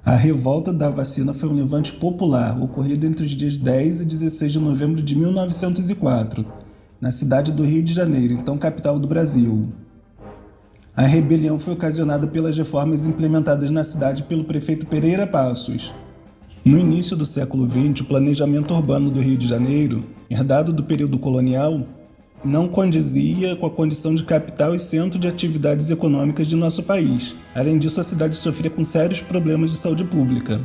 A revolta da vacina foi um levante popular, ocorrido entre os dias 10 e 16 de novembro de 1904, na cidade do Rio de Janeiro, então capital do Brasil. A rebelião foi ocasionada pelas reformas implementadas na cidade pelo prefeito Pereira Passos. No início do século XX, o planejamento urbano do Rio de Janeiro, herdado do período colonial, não condizia com a condição de capital e centro de atividades econômicas de nosso país. Além disso, a cidade sofria com sérios problemas de saúde pública.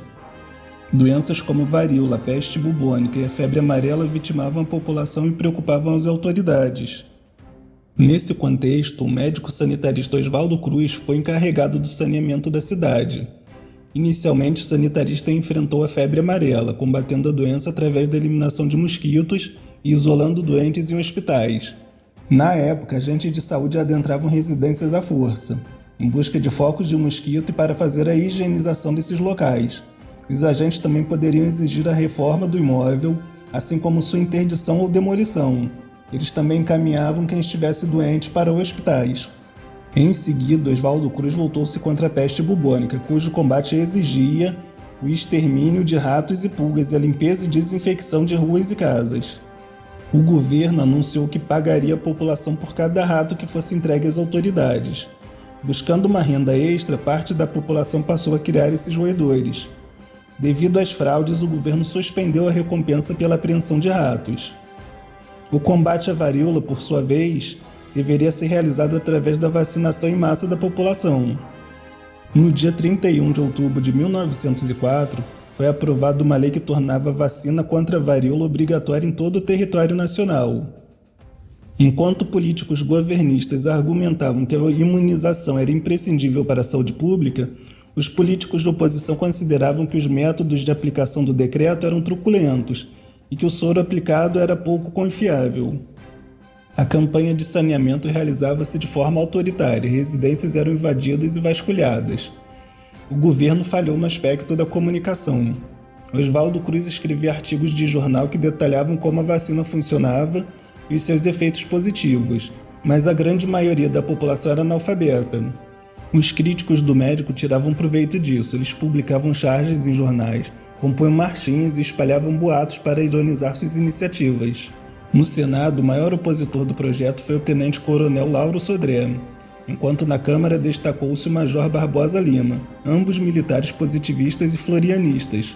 Doenças como varíola, peste bubônica e a febre amarela vitimavam a população e preocupavam as autoridades. Nesse contexto, o médico sanitarista Oswaldo Cruz foi encarregado do saneamento da cidade. Inicialmente, o sanitarista enfrentou a febre amarela, combatendo a doença através da eliminação de mosquitos e isolando doentes em hospitais. Na época, agentes de saúde adentravam residências à força, em busca de focos de mosquito e para fazer a higienização desses locais. Os agentes também poderiam exigir a reforma do imóvel, assim como sua interdição ou demolição. Eles também encaminhavam quem estivesse doente para hospitais. Em seguida, Oswaldo Cruz voltou-se contra a peste bubônica, cujo combate exigia o extermínio de ratos e pulgas e a limpeza e desinfecção de ruas e casas. O governo anunciou que pagaria a população por cada rato que fosse entregue às autoridades. Buscando uma renda extra, parte da população passou a criar esses roedores. Devido às fraudes, o governo suspendeu a recompensa pela apreensão de ratos. O combate à varíola, por sua vez, deveria ser realizado através da vacinação em massa da população. No dia 31 de outubro de 1904, foi aprovada uma lei que tornava a vacina contra a varíola obrigatória em todo o território nacional. Enquanto políticos governistas argumentavam que a imunização era imprescindível para a saúde pública, os políticos de oposição consideravam que os métodos de aplicação do decreto eram truculentos e que o soro aplicado era pouco confiável. A campanha de saneamento realizava-se de forma autoritária, residências eram invadidas e vasculhadas. O governo falhou no aspecto da comunicação. Oswaldo Cruz escrevia artigos de jornal que detalhavam como a vacina funcionava e os seus efeitos positivos, mas a grande maioria da população era analfabeta. Os críticos do médico tiravam proveito disso, eles publicavam charges em jornais, compunham marchinhas e espalhavam boatos para ironizar suas iniciativas. No Senado, o maior opositor do projeto foi o tenente-coronel Lauro Sodré, enquanto na Câmara destacou-se o Major Barbosa Lima, ambos militares positivistas e florianistas.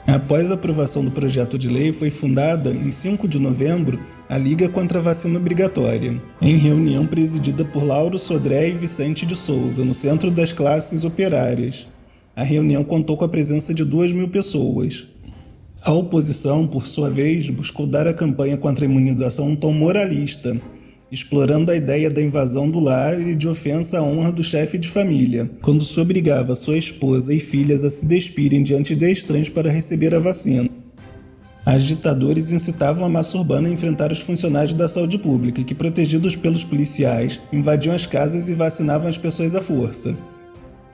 Após a aprovação do projeto de lei, foi fundada, em 5 de novembro, a Liga contra a Vacina Obrigatória, em reunião presidida por Lauro Sodré e Vicente de Souza, no Centro das Classes Operárias. A reunião contou com a presença de 2.000 pessoas. A oposição, por sua vez, buscou dar à campanha contra a imunização um tom moralista, explorando a ideia da invasão do lar e de ofensa à honra do chefe de família, quando se obrigava sua esposa e filhas a se despirem diante de estranhos para receber a vacina. Agitadores incitavam a massa urbana a enfrentar os funcionários da saúde pública, que, protegidos pelos policiais, invadiam as casas e vacinavam as pessoas à força.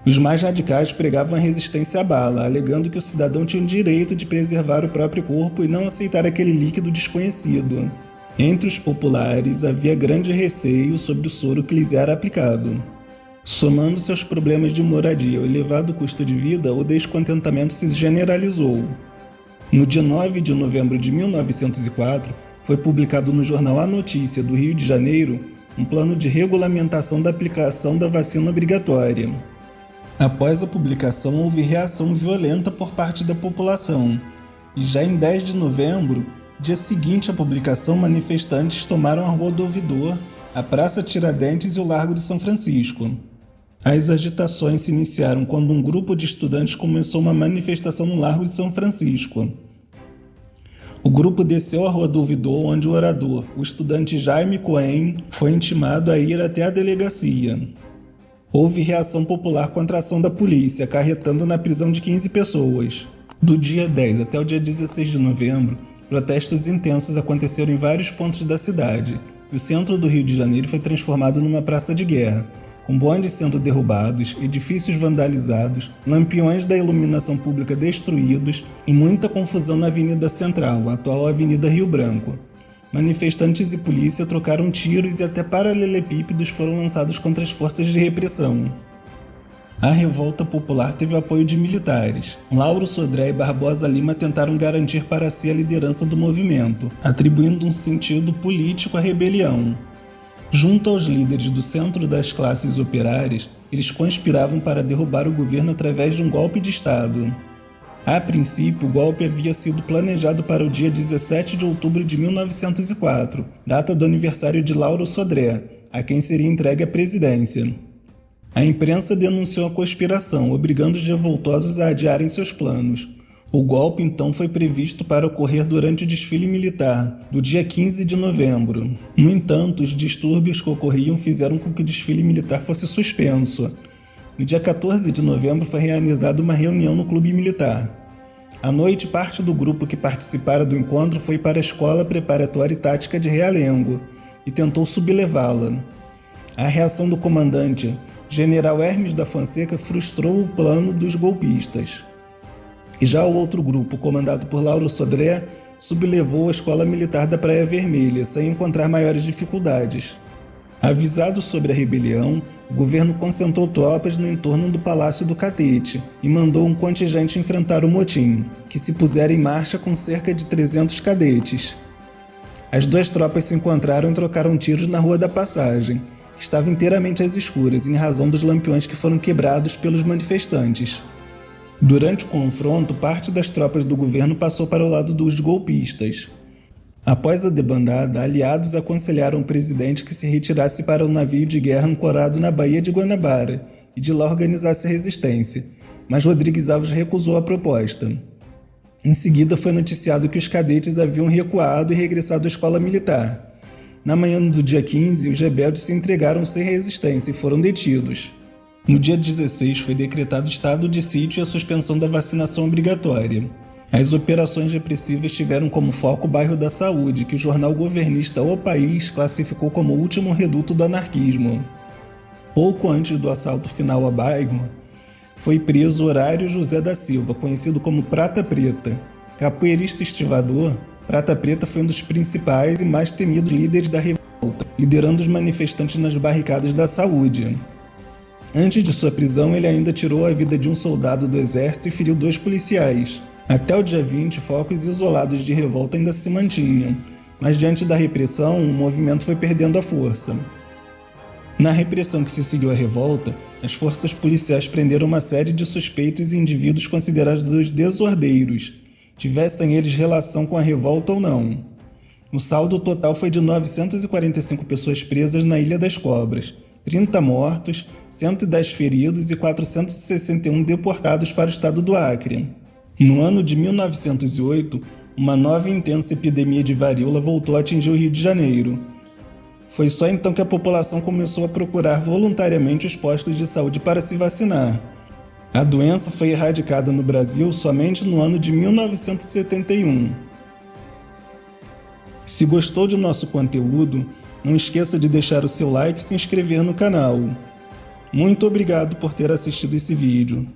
Os mais radicais pregavam a resistência à bala, alegando que o cidadão tinha o direito de preservar o próprio corpo e não aceitar aquele líquido desconhecido. Entre os populares havia grande receio sobre o soro que lhes era aplicado. Somando-se aos problemas de moradia e o elevado custo de vida, o descontentamento se generalizou. No dia 9 de novembro de 1904, foi publicado no jornal A Notícia do Rio de Janeiro um plano de regulamentação da aplicação da vacina obrigatória. Após a publicação, houve reação violenta por parte da população, e já em 10 de novembro, dia seguinte à publicação, manifestantes tomaram a Rua do Ouvidor, a Praça Tiradentes e o Largo de São Francisco. As agitações se iniciaram quando um grupo de estudantes começou uma manifestação no Largo de São Francisco. O grupo desceu a Rua do Ouvidor, onde o orador, o estudante Jaime Cohen, foi intimado a ir até a delegacia. Houve reação popular contra a ação da polícia, acarretando na prisão de 15 pessoas. Do dia 10 até o dia 16 de novembro, protestos intensos aconteceram em vários pontos da cidade, e o centro do Rio de Janeiro foi transformado numa praça de guerra, com bondes sendo derrubados, edifícios vandalizados, lampiões da iluminação pública destruídos e muita confusão na Avenida Central, a atual Avenida Rio Branco. Manifestantes e polícia trocaram tiros e até paralelepípedos foram lançados contra as forças de repressão. A revolta popular teve o apoio de militares. Lauro Sodré e Barbosa Lima tentaram garantir para si a liderança do movimento, atribuindo um sentido político à rebelião. Junto aos líderes do centro das classes operárias, eles conspiravam para derrubar o governo através de um golpe de Estado. A princípio, o golpe havia sido planejado para o dia 17 de outubro de 1904, data do aniversário de Lauro Sodré, a quem seria entregue a presidência. A imprensa denunciou a conspiração, obrigando os revoltosos a adiarem seus planos. O golpe então foi previsto para ocorrer durante o desfile militar, do dia 15 de novembro. No entanto, os distúrbios que ocorriam fizeram com que o desfile militar fosse suspenso. No dia 14 de novembro foi realizada uma reunião no clube militar. À noite, parte do grupo que participara do encontro foi para a Escola Preparatória e Tática de Realengo e tentou sublevá-la. A reação do comandante, General Hermes da Fonseca, frustrou o plano dos golpistas. E já o outro grupo, comandado por Lauro Sodré, sublevou a Escola Militar da Praia Vermelha, sem encontrar maiores dificuldades. Avisado sobre a rebelião, o governo concentrou tropas no entorno do Palácio do Catete e mandou um contingente enfrentar o motim, que se pusera em marcha com cerca de 300 cadetes. As duas tropas se encontraram e trocaram tiros na Rua da Passagem, que estava inteiramente às escuras em razão dos lampiões que foram quebrados pelos manifestantes. Durante o confronto, parte das tropas do governo passou para o lado dos golpistas. Após a debandada, aliados aconselharam o presidente que se retirasse para um navio de guerra ancorado na Baía de Guanabara e de lá organizasse a resistência, mas Rodrigues Alves recusou a proposta. Em seguida, foi noticiado que os cadetes haviam recuado e regressado à escola militar. Na manhã do dia 15, os rebeldes se entregaram sem resistência e foram detidos. No dia 16, foi decretado estado de sítio e a suspensão da vacinação obrigatória. As operações repressivas tiveram como foco o bairro da Saúde, que o jornal governista O País classificou como o último reduto do anarquismo. Pouco antes do assalto final ao bairro, foi preso Horário José da Silva, conhecido como Prata Preta. Capoeirista e estivador, Prata Preta foi um dos principais e mais temidos líderes da revolta, liderando os manifestantes nas barricadas da Saúde. Antes de sua prisão, ele ainda tirou a vida de um soldado do exército e feriu 2 policiais. Até o dia 20, focos isolados de revolta ainda se mantinham, mas diante da repressão, o movimento foi perdendo a força. Na repressão que se seguiu à revolta, as forças policiais prenderam uma série de suspeitos e indivíduos considerados desordeiros, tivessem eles relação com a revolta ou não. O saldo total foi de 945 pessoas presas na Ilha das Cobras, 30 mortos, 110 feridos e 461 deportados para o estado do Acre. No ano de 1908, uma nova e intensa epidemia de varíola voltou a atingir o Rio de Janeiro. Foi só então que a população começou a procurar voluntariamente os postos de saúde para se vacinar. A doença foi erradicada no Brasil somente no ano de 1971. Se gostou de nosso conteúdo, não esqueça de deixar o seu like e se inscrever no canal. Muito obrigado por ter assistido esse vídeo.